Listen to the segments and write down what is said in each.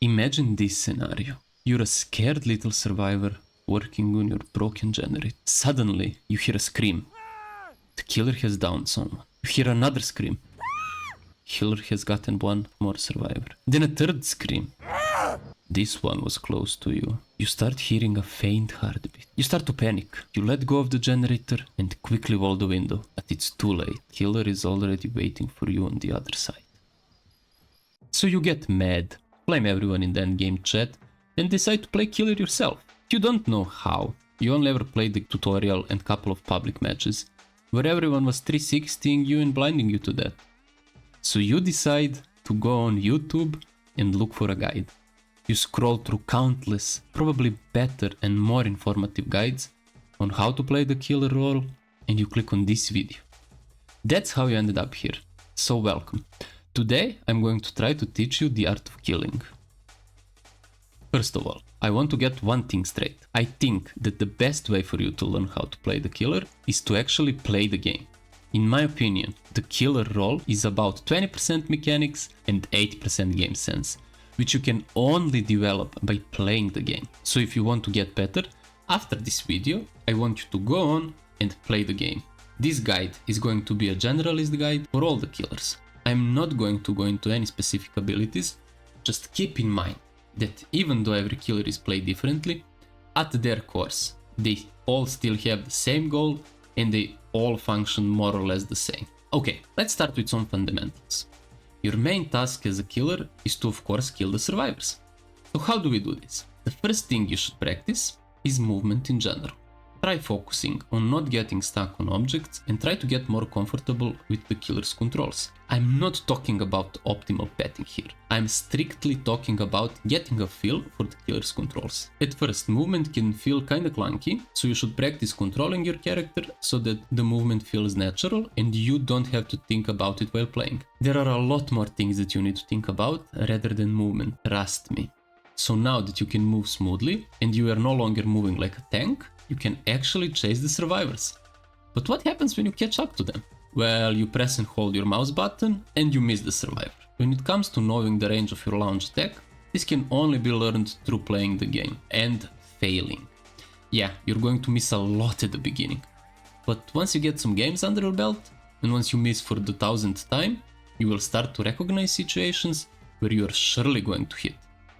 Imagine this scenario. You're a scared little survivor working on your broken generator. Suddenly, you hear a scream. The killer has downed someone. You hear another scream. Killer has gotten one more survivor. Then a third scream. This one was close to you. You start hearing a faint heartbeat. You start to panic. You let go of the generator and quickly wall the window. But it's too late. Killer is already waiting for you on the other side. So you get mad, blame everyone in the endgame chat, and decide to play killer yourself. You don't know how. You only ever played the tutorial and couple of public matches, where everyone was 360ing you and blinding you to that. So you decide to go on YouTube and look for a guide. You scroll through countless, probably better and more informative guides on how to play the killer role, and you click on this video. That's how you ended up here. So welcome. Today I'm going to try to teach you the art of killing. First of all, I want to get one thing straight. I think that the best way for you to learn how to play the killer is to actually play the game. In my opinion, the killer role is about 20% mechanics and 80% game sense, which you can only develop by playing the game. So if you want to get better, after this video, I want you to go on and play the game. This guide is going to be a generalist guide for all the killers. I'm not going to go into any specific abilities, just keep in mind that even though every killer is played differently, at their cores, they all still have the same goal and they all function more or less the same. Okay, let's start with some fundamentals. Your main task as a killer is to, of course, kill the survivors. So how do we do this? The first thing you should practice is movement in general. Try focusing on not getting stuck on objects and try to get more comfortable with the killer's controls. I'm not talking about optimal pathing here. I'm strictly talking about getting a feel for the killer's controls. At first, movement can feel kinda clunky, so you should practice controlling your character so that the movement feels natural and you don't have to think about it while playing. There are a lot more things that you need to think about rather than movement, trust me. So now that you can move smoothly and you are no longer moving like a tank, you can actually chase the survivors. But what happens when you catch up to them? Well, you press and hold your mouse button and you miss the survivor. When it comes to knowing the range of your launch attack, this can only be learned through playing the game and failing. Yeah, you're going to miss a lot at the beginning. But once you get some games under your belt, and once you miss for the 1000th time, you will start to recognize situations where you are surely going to hit,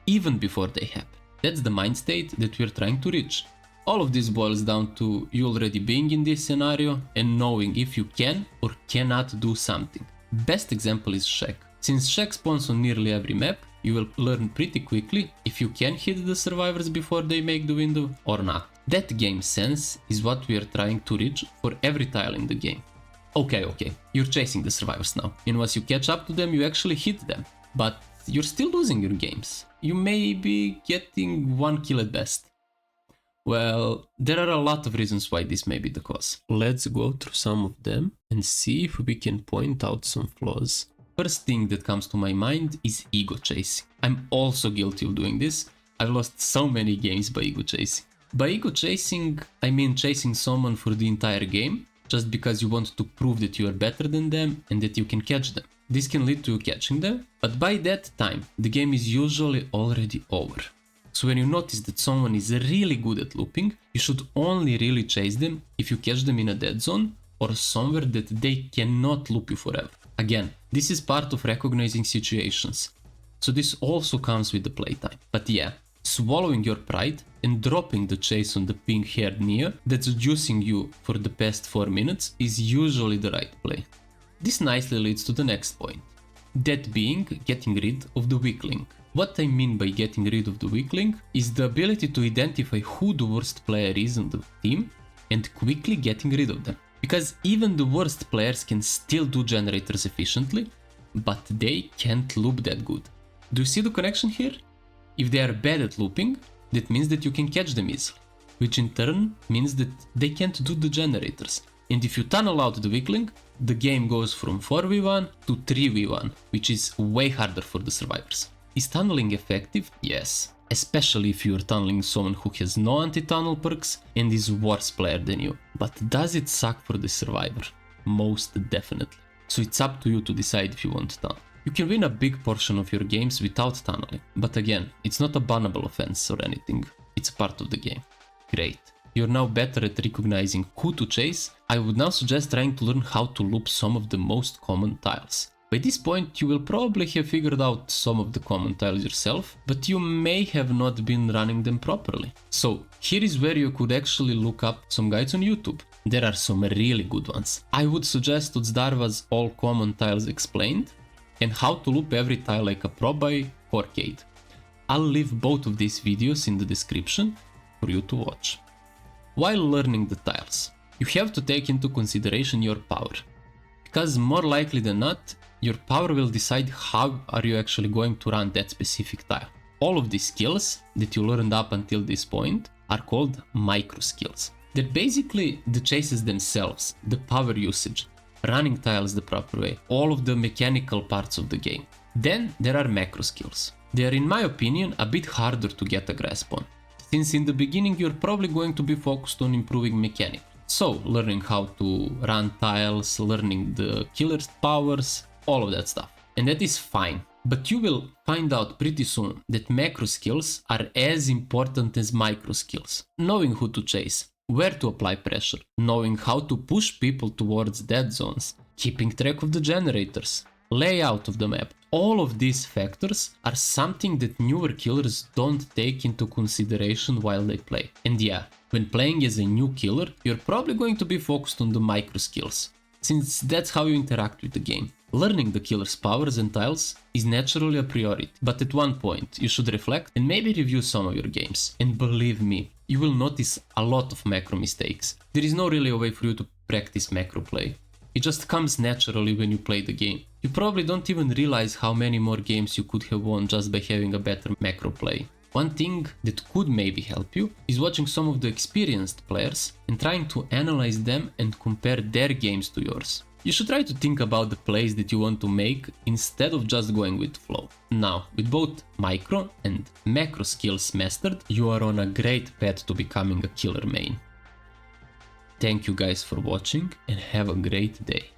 even before they happen. That's the mind state that we're trying to reach. All of this boils down to you already being in this scenario and knowing if you can or cannot do something. Best example is Shack. Since Shack spawns on nearly every map, you will learn pretty quickly if you can hit the survivors before they make the window or not. That game sense is what we are trying to reach for every tile in the game. Okay, you're chasing the survivors now, and once you catch up to them, you actually hit them. But you're still losing your games. You may be getting one kill at best. Well, there are a lot of reasons why this may be the cause. Let's go through some of them and see if we can point out some flaws. First thing that comes to my mind is ego chasing. I'm also guilty of doing this. I've lost so many games by ego chasing. By ego chasing, I mean chasing someone for the entire game, just because you want to prove that you are better than them and that you can catch them. This can lead to you catching them, but by that time, the game is usually already over. So when you notice that someone is really good at looping, you should only really chase them if you catch them in a dead zone or somewhere that they cannot loop you forever. Again, this is part of recognizing situations. So this also comes with the playtime. But yeah, swallowing your pride and dropping the chase on the pink-haired Nia that's juicing you for the past 4 minutes is usually the right play. This nicely leads to the next point. That being getting rid of the weak link. What I mean by getting rid of the weak link is the ability to identify who the worst player is on the team and quickly getting rid of them. Because even the worst players can still do generators efficiently, but they can't loop that good. Do you see the connection here? If they are bad at looping, that means that you can catch them easily, which in turn means that they can't do the generators. And if you tunnel out the weak link, the game goes from 4v1 to 3v1, which is way harder for the survivors. Is tunneling effective? Yes. Especially if you're tunneling someone who has no anti-tunnel perks and is worse player than you. But does it suck for the survivor? Most definitely. So it's up to you to decide if you want to tunnel. You can win a big portion of your games without tunneling, but again, it's not a bannable offense or anything, it's a part of the game. Great. You're now better at recognizing who to chase. I would now suggest trying to learn how to loop some of the most common tiles. By this point you will probably have figured out some of the common tiles yourself, but you may have not been running them properly. So here is where you could actually look up some guides on YouTube. There are some really good ones. I would suggest Otzdarva's All Common Tiles Explained and How to Loop Every Tile Like a Pro by Corcade. I'll leave both of these videos in the description for you to watch. While learning the tiles, you have to take into consideration your power, because more likely than not, your power will decide how are you actually going to run that specific tile. All of these skills that you learned up until this point are called micro skills. They're basically the chases themselves, the power usage, running tiles the proper way, all of the mechanical parts of the game. Then there are macro skills. They are, in my opinion, a bit harder to get a grasp on, since in the beginning you're probably going to be focused on improving mechanics. So learning how to run tiles, learning the killer's powers, all of that stuff. And that is fine, but you will find out pretty soon that macro skills are as important as micro skills. Knowing who to chase, where to apply pressure, knowing how to push people towards dead zones, keeping track of the generators, layout of the map. All of these factors are something that newer killers don't take into consideration while they play. And yeah, when playing as a new killer, you're probably going to be focused on the micro skills, since that's how you interact with the game. Learning the killer's powers and tiles is naturally a priority, but at one point you should reflect and maybe review some of your games. And believe me, you will notice a lot of macro mistakes. There is no really a way for you to practice macro play. It just comes naturally when you play the game. You probably don't even realize how many more games you could have won just by having a better macro play. One thing that could maybe help you is watching some of the experienced players and trying to analyze them and compare their games to yours. You should try to think about the plays that you want to make instead of just going with flow. Now, with both micro and macro skills mastered, you are on a great path to becoming a killer main. Thank you guys for watching and have a great day.